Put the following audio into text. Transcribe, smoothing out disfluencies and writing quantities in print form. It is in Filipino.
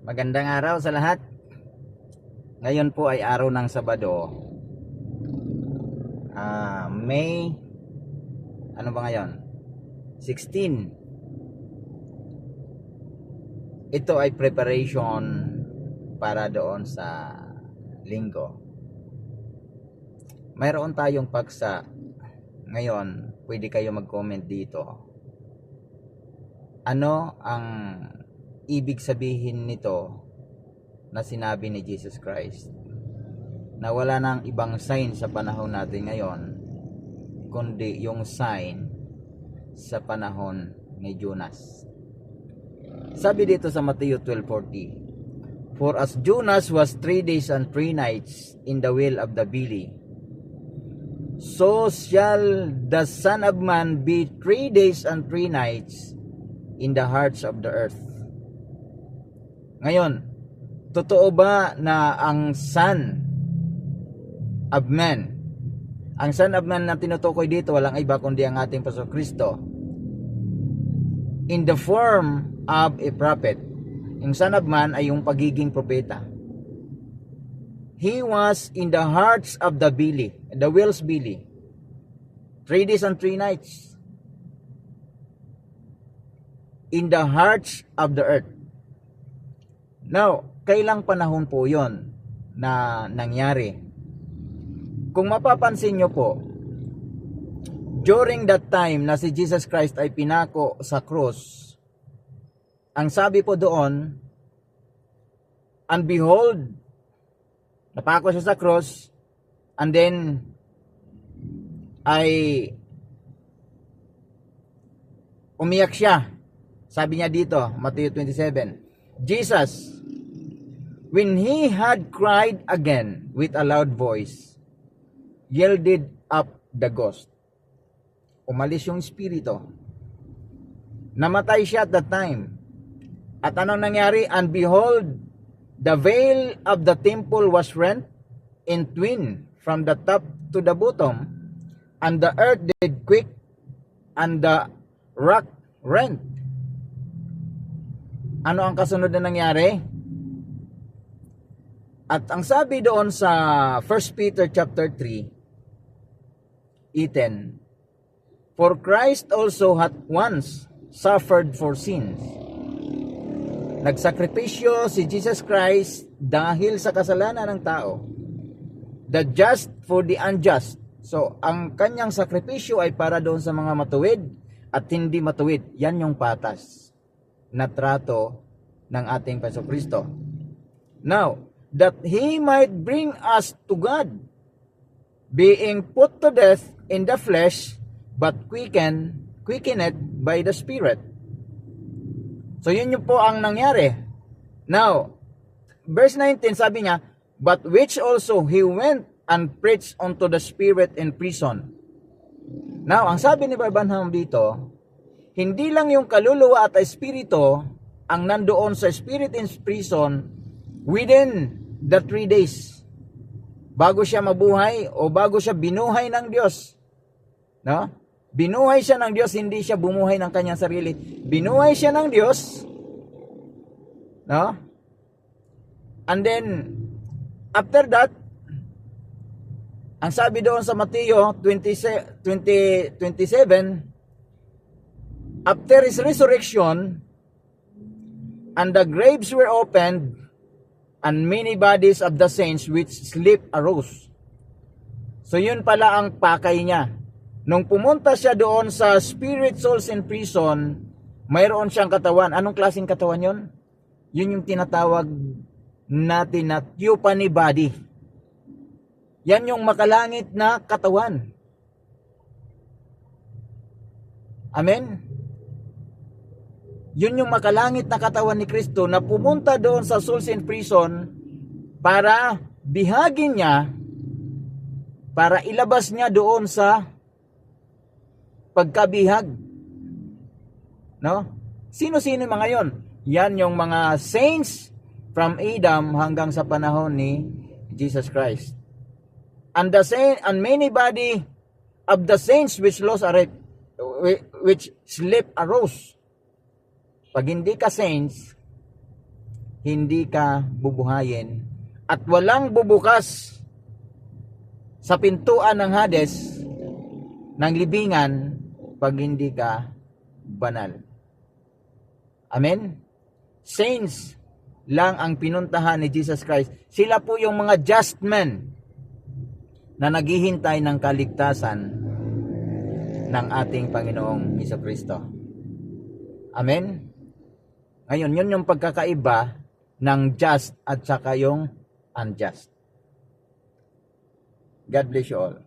Magandang araw sa lahat. Ngayon po ay araw ng Sabado. May ano ba ngayon? 16. Ito ay preparation para doon sa linggo. Mayroon tayong paksa. Ngayon, pwede kayo mag-comment dito. Ano ang ibig sabihin nito na sinabi ni Jesus Christ na wala nang ibang sign sa panahon natin ngayon kundi yung sign sa panahon ni Jonas. Sabi dito sa Mateo 12:40, "For as Jonas was 3 days and 3 nights in the whale of the belly, so shall the Son of Man be 3 days and 3 nights in the hearts of the earth." Ngayon, totoo ba na ang Son of Man, ang Son of Man na tinutukoy dito, walang iba kundi ang ating Pastor Kristo, in the form of a prophet? Yung Son of Man ay yung pagiging propeta. He was in the hearts of the belly, the whale's belly, 3 days and 3 nights in the hearts of the earth. Now, kailang panahon po yon na nangyari? Kung mapapansin nyo po, during that time na si Jesus Christ ay pinako sa krus, ang sabi po doon, and behold, napako siya sa krus, and then ay umiyak siya. Sabi niya dito, Matthew 27, Jesus, when he had cried again with a loud voice, yielded up the ghost. Umalis yung espiritu. Namatay siya at that time. At anong nangyari? And behold, the veil of the temple was rent in twain from the top to the bottom, and the earth did quake, and the rock rent. Ano ang kasunod na nangyari? At ang sabi doon sa 1 Peter chapter 3:10, "For Christ also hath once suffered for sins." Nagsakripisyo si Jesus Christ dahil sa kasalanan ng tao. The just for the unjust. So, ang kanyang sakripisyo ay para doon sa mga matuwid at hindi matuwid. Yan yung patas na trato ng ating Pastor Kristo. Now, that he might bring us to God, being put to death in the flesh, but quickened by the Spirit. So, yun yung po ang nangyari. Now, verse 19, sabi niya, "But which also he went and preached unto the spirit in prison." Now, ang sabi ni Branham dito, hindi lang yung kaluluwa at espiritu ang nandoon sa spirit in prison within the 3 days bago siya mabuhay o bago siya binuhay ng Diyos. No? Binuhay siya ng Diyos, hindi siya bumuhay ng kanyang sarili. Binuhay siya ng Diyos. No? And then, after that, ang sabi doon sa Mateo 20:27, after his resurrection, and the graves were opened, and many bodies of the saints which sleep arose. So yun pala ang pakay niya. Nung pumunta siya doon sa spirit souls in prison, mayroon siyang katawan. Anong klaseng katawan yun? Yun yung tinatawag natin na theophany body. Yan yung makalangit na katawan. Amen? Yun yung makalangit na katawan ni Kristo na pumunta doon sa souls in prison para bihagin niya, para ilabas niya doon sa pagkabihag. No? Sino-sino mga yon? Yan yung mga saints from Adam hanggang sa panahon ni Jesus Christ. And many body of the saints which sleep arose. Pag hindi ka saints, hindi ka bubuhayin at walang bubukas sa pintuan ng Hades, ng libingan, pag hindi ka banal. Amen? Saints lang ang pinuntahan ni Jesus Christ. Sila po yung mga just men na naghihintay ng kaligtasan ng ating Panginoong Hesukristo. Amen? Ngayon, yun yung pagkakaiba ng just at saka yung unjust. God bless you all.